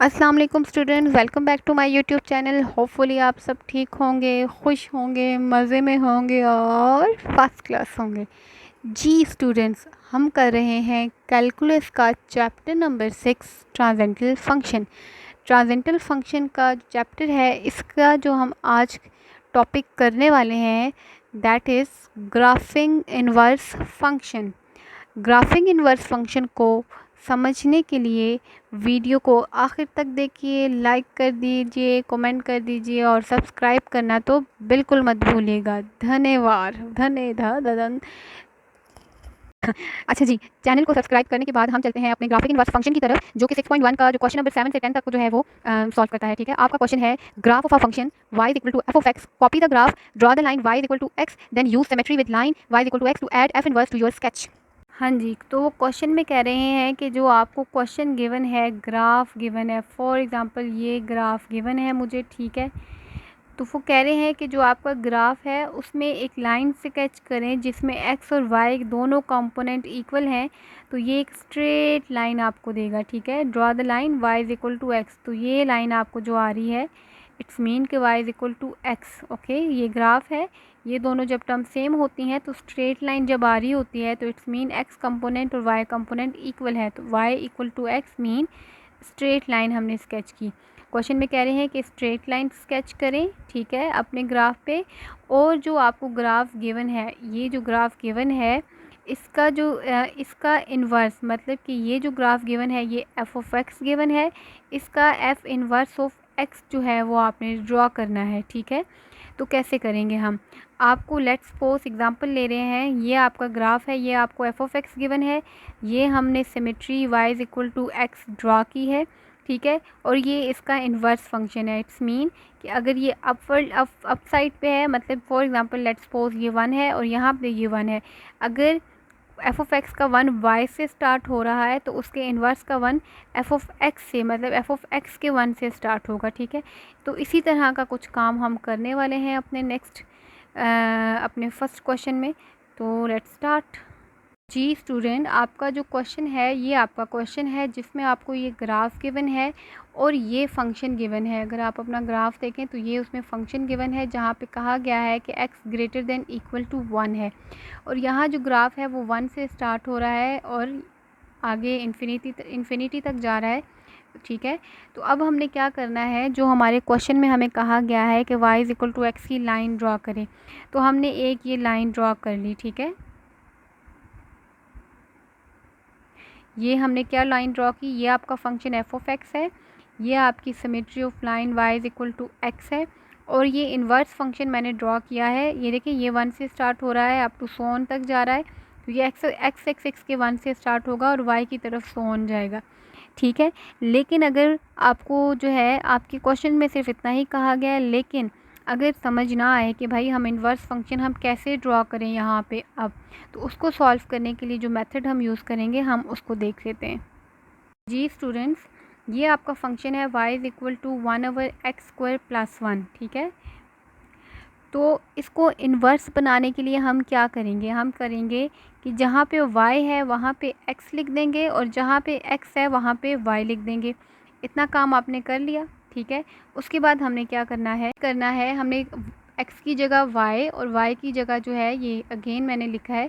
अस्सलाम वालेकुम student, welcome back to my YouTube channel. Hopefully आप सब ठीक होंगे, खुश होंगे, मज़े में होंगे और फर्स्ट क्लास होंगे। जी स्टूडेंट्स, हम कर रहे हैं कैलकुलस का चैप्टर नंबर 6 ट्रांसेंडल फंक्शन। ट्रांसेंडल फंक्शन का चैप्टर है, इसका जो हम आज टॉपिक करने वाले हैं that is graphic inverse function. Graphic inverse function को समझने के लिए वीडियो को आखिर तक देखिए, लाइक कर दीजिए, कमेंट कर दीजिए और सब्सक्राइब करना तो बिल्कुल मत भूलिएगा। धन्यवाद। अच्छा जी, चैनल को सब्सक्राइब करने के बाद हम चलते हैं अपने ग्राफिक इनवर्स फंक्शन की तरफ, जो कि 6.1 का जो क्वेश्चन नंबर 7 से 10 तक जो है वो सॉल्व करता है। ठीक है, आपका क्वेश्चन है graph of a function y is equal to f of x, copy the graph, draw the line y is equal to x, then use symmetry with line y is equal to x to add f inverse to your sketch. हाँ जी, तो वो question में कह रहे हैं कि जो आपको क्वेश्चन गिवन है, ग्राफ गिवन है, फॉर एग्जांपल ये ग्राफ गिवन है मुझे, ठीक है। तो वो कह रहे हैं कि जो आपका ग्राफ है उसमें एक लाइन स्केच करें जिसमें एक्स और वाई दोनों कंपोनेंट इक्वल हैं। तो ये एक स्ट्रेट लाइन आपको देगा, ठीक है। Draw the line y is equal to x, तो ये लाइन आपको जो आ रही है इट्स मीन कि y is equal to x. Okay, ये ग्राफ है, ये दोनों जब टर्म सेम होती हैं तो स्ट्रेट लाइन जब आ रही होती है तो इट्स मीन एक्स कंपोनेंट और वाई कंपोनेंट इक्वल है, तो y equal to x mean straight line हमने स्केच की। क्वेश्चन में कह रहे हैं कि स्ट्रेट लाइन स्केच करें, ठीक है, अपने ग्राफ पे। और जो आपको ग्राफ गिवन है, ये जो ग्राफ गिवन है इसका जो इसका इन्वर्स, मतलब कि ये जो ग्राफ गिवन है ये एफ ऑफ एक्स गिवन है, इसका एफ इन्वर्स ऑफ एक्स जो है वो आपने ड्रॉ करना है, ठीक है। तो कैसे करेंगे हम, आपको लेट्स सपोज एग्जांपल ले रहे हैं, ये आपका ग्राफ है, ये आपको एफ ऑफ एक्स गिवन है, ये हमने symmetry y is equal to x draw की है, ठीक है। और ये इसका इन्वर्स फंक्शन है, इट्स मीन कि अगर ये अपवर्ड अप साइड पे है, मतलब फॉर एग्जांपल लेट्स सपोज ये 1 है और यहाँ पे ये 1 है, अगर एफ ऑफ एक्स का 1 y से स्टार्ट हो रहा है तो उसके इन्वर्स का 1 एफ ऑफ एक्स से, मतलब एफ ऑफ एक्स के 1 से स्टार्ट होगा, ठीक है। तो इसी तरह का कुछ काम हम करने वाले हैं अपने नेक्स्ट अपने फर्स्ट क्वेश्चन में। तो लेट्स स्टार्ट। जी स्टूडेंट, आपका जो क्वेश्चन है ये आपका क्वेश्चन है जिसमें आपको ये ग्राफ गिवन है और ये फंक्शन गिवन है। अगर आप अपना ग्राफ देखें तो ये उसमें फंक्शन गिवन है जहाँ पे कहा गया है कि x greater than equal to 1 है, और यहाँ जो ग्राफ है वो 1 से स्टार्ट हो रहा है और आगे इन्फिनिटी तक जा रहा है, ठीक है। तो अब हमने क्या करना है, जो हमारे क्वेश्चन में हमें कहा गया है कि y is equal to x की लाइन ड्रॉ करें, तो हमने एक ये लाइन ड्रॉ कर ली, ठीक है। ये हमने क्या लाइन ड्रॉ की, ये आपका फंक्शन एफ ऑफ एक्स है, ये आपकी symmetry of line y is equal to x है, और ये इन्वर्स फंक्शन मैंने ड्रॉ किया है। ये देखिए, ये 1 से स्टार्ट हो रहा है अप टू सोन तक जा रहा है, तो ये एक्स के 1 से स्टार्ट होगा और y की तरफ सोन जाएगा, ठीक है। लेकिन अगर आपको जो है आपके क्वेश्चन में सिर्फ इतना ही कहा गया है, लेकिन अगर समझ ना आए कि भाई हम इन्वर्स फंक्शन हम कैसे ड्रॉ करें यहाँ पे अब, तो उसको सॉल्व करने के लिए जो मेथड हम यूज़ करेंगे हम उसको देख लेते हैं। जी स्टूडेंट्स, ये आपका फंक्शन है y is equal to 1/x² plus 1, ठीक है। तो इसको इन्वर्स बनाने के लिए हम क्या करेंगे, हम करेंगे कि जहाँ पे y है वहाँ पे x लिख देंगे और जहाँ पे x है वहाँ पे y लिख देंगे। इतना काम आपने कर लिया, ठीक है। उसके बाद हमने क्या करना है हमने x की जगह y और y की जगह जो है, ये अगेन मैंने लिखा है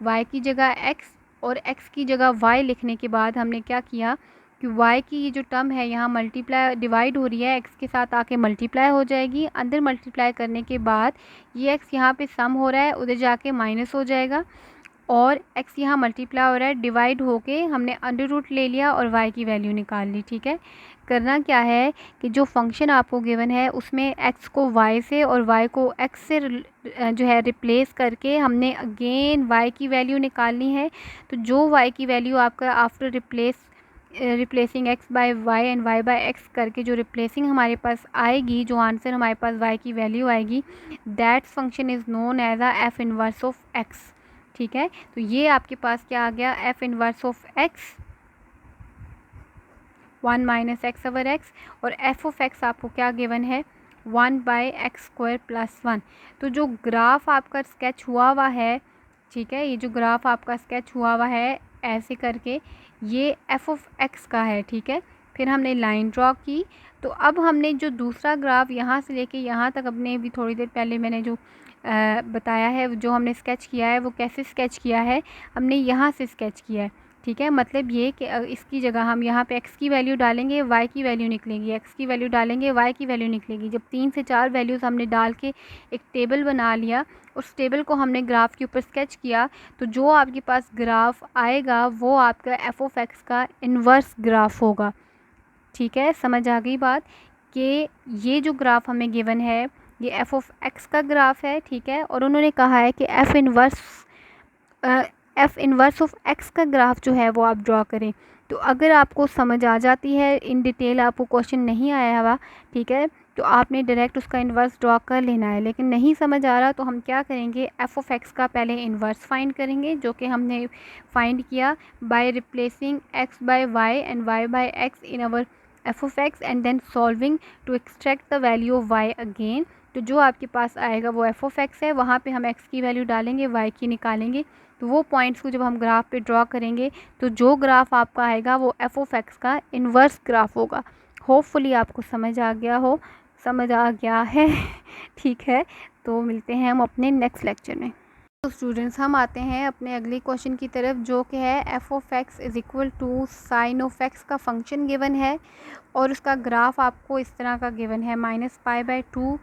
y की जगह x और x की जगह y लिखने के बाद हमने क्या किया कि y की ये जो टर्म है यहाँ मल्टीप्लाई डिवाइड हो रही है, x के साथ आके मल्टीप्लाई हो जाएगी, अंदर मल्टीप्लाई करने के बाद ये x यहाँ पे सम हो रहा है, उधर जाके माइनस हो जाएगा, और x यहाँ मल्टीप्लाई हो रहा है, डिवाइड होके हमने अंडर रूट ले लिया और y की वैल्यू निकाल ली, ठीक है। करना क्या है कि जो फंक्शन आपको गिवन है उसमें x को y से और y को x से जो है रिप्लेस करके हमने अगेन y की वैल्यू निकालनी है। तो जो y की वैल्यू आपका after replacing x by y and y by x करके जो रिप्लेसिंग हमारे पास आएगी, जो आंसर हमारे पास y की वैल्यू आएगी, that function is known as a F inverse of x, ठीक है। तो ये आपके पास क्या आ गया, F inverse of x 1 minus x over x, और एफ ऑफ एक्स आपको क्या गिवन है 1/x² प्लस 1। तो जो ग्राफ आपका स्केच हुआ है, ठीक है, ये जो ग्राफ आपका स्केच हुआ है ऐसे करके, ये एफ ऑफ एक्स का है, ठीक है। फिर हमने लाइन ड्रॉ की। तो अब हमने जो दूसरा ग्राफ यहाँ से लेके यहाँ तक, अपने भी थोड़ी देर पहले मैंने जो बताया है, जो हमने स्केच किया है वो कैसे स्केच किया है, हमने यहाँ से स्केच किया है। ठीक है, मतलब ये कि इसकी जगह हम यहाँ पे x की वैल्यू डालेंगे, y की वैल्यू निकलेगी, x की वैल्यू डालेंगे, y की वैल्यू निकलेगी। जब 3 से 4 वैल्यूज़ हमने डाल के एक टेबल बना लिया, उस टेबल को हमने ग्राफ के ऊपर स्केच किया, तो जो आपके पास ग्राफ आएगा वो आपका f(x) का इन्वर्स ग्राफ होगा। ठीक है, समझ आ गई बात कि ये जो ग्राफ हमें गिवन है ये f(x) का ग्राफ है। ठीक है, और उन्होंने कहा है कि f इन्वर्स ऑफ x का ग्राफ जो है वो आप ड्रॉ करें। तो अगर आपको समझ आ जाती है, इन डिटेल आपको क्वेश्चन नहीं आया हुआ, ठीक है, तो आपने डायरेक्ट उसका इन्वर्स ड्रॉ कर लेना है। लेकिन नहीं समझ आ रहा तो हम क्या करेंगे, f(x) का पहले इन्वर्स फाइंड करेंगे, जो कि हमने फाइंड किया by replacing x by y and y by x in our f(x) and then solving to extract the value of y again. तो जो आपके पास आएगा वो f(x) है, वहाँ पे हम x की वैल्यू डालेंगे, y की निकालेंगे। तो वो पॉइंट्स को जब हम ग्राफ पे ड्रॉ करेंगे तो जो ग्राफ आपका आएगा वो f(x) का इन्वर्स ग्राफ होगा। होपफुली आपको समझ आ गया है ठीक है, तो मिलते हैं हम अपने नेक्स्ट लेक्चर में। तो स्टूडेंट्स, हम आते हैं अपने अगले क्वेश्चन की तरफ, जो कि है f(x) is equal to sine of x का फंक्शन गिवन है और उसका ग्राफ आपको इस तरह का गिवन है -π/2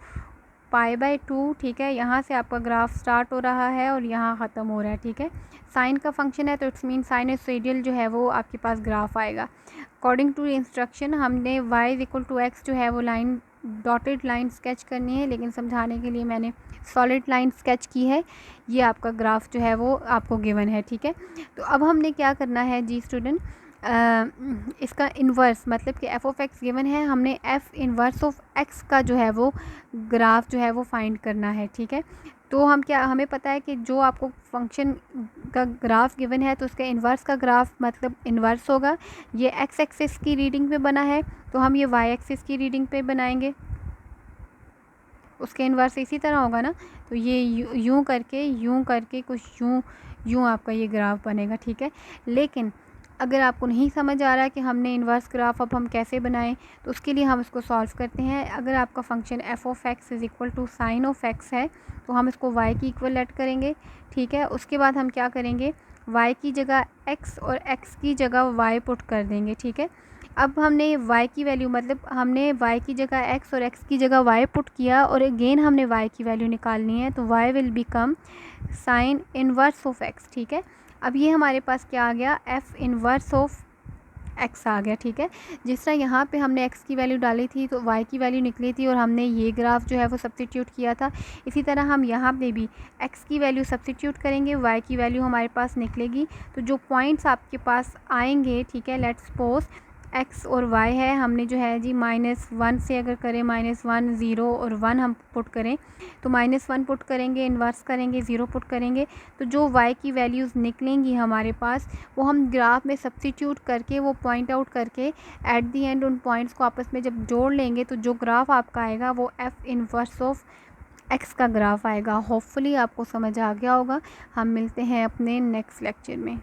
π/2। ठीक है, यहाँ से आपका ग्राफ स्टार्ट हो रहा है और यहाँ ख़त्म हो रहा है। ठीक है, साइन का फंक्शन है तो इट्स मीन साइनसोइडल जो है वो आपके पास ग्राफ आएगा। अकॉर्डिंग टू इंस्ट्रक्शन हमने y=x जो है वो लाइन, डॉटेड लाइन स्केच करनी है, लेकिन समझाने के लिए मैंने सॉलिड लाइन स्केच की है। ये आपका ग्राफ जो है वो आपको गिवन है। ठीक है, तो अब हमने क्या करना है जी स्टूडेंट, इसका इन्वर्स, मतलब कि f(x) गिवन है, हमने f इन्वर्स ऑफ x का जो है वो ग्राफ जो है वो फाइंड करना है। ठीक है, तो हमें पता है कि जो आपको फंक्शन का ग्राफ गिवन है तो उसका इन्वर्स का ग्राफ मतलब इन्वर्स होगा। ये x एक्सिस की रीडिंग पे बना है तो हम ये y एक्सिस की रीडिंग पे बनाएंगे, उसके इन्वर्स इसी तरह होगा ना। तो ये यूँ करके कुछ यूँ आपका ये ग्राफ बनेगा। ठीक है, लेकिन अगर आपको नहीं समझ आ रहा है कि हमने इन्वर्स ग्राफ अब हम कैसे बनाएं, तो उसके लिए हम इसको सॉल्व करते हैं। अगर आपका function f(x) is equal to sine of x है तो हम इसको y की इक्वल लेट करेंगे। ठीक है, उसके बाद हम क्या करेंगे, y की जगह x और x की जगह y पुट कर देंगे। ठीक है, अब हमने y की वैल्यू, मतलब हमने y की जगह x और x की जगह y पुट किया और अगेन हमने y की वैल्यू निकालनी है, तो y will become sign inverse of x। ठीक है, अब ये हमारे पास क्या आ गया, f इन्वर्स ऑफ x आ गया। ठीक है, जिस तरह यहाँ पे हमने x की वैल्यू डाली थी तो y की वैल्यू निकली थी और हमने ये ग्राफ जो है वो सब्स्टिट्यूट किया था, इसी तरह हम यहाँ पे भी x की वैल्यू सब्स्टिट्यूट करेंगे, y की वैल्यू हमारे पास निकलेगी। तो जो पॉइंट्स आपके पास आएंगे, ठीक है, लेट्स सपोज x और y है, हमने जो है जी -1 से अगर करें, -1 0 और 1 हम पुट करें तो -1 पुट करेंगे, इन्वर्स करेंगे, 0 पुट करेंगे, तो जो y की वैल्यूज़ निकलेंगी हमारे पास वो हम ग्राफ में सब्स्टिट्यूट करके, वो पॉइंट आउट करके एट दी एंड उन पॉइंट्स को आपस में जब जोड़ लेंगे तो जो ग्राफ आपका आएगा वो f इन्वर्स ऑफ x का ग्राफ आएगा। होपफुली आपको समझ आ गया होगा। हम मिलते हैं अपने नेक्स्ट लेक्चर में।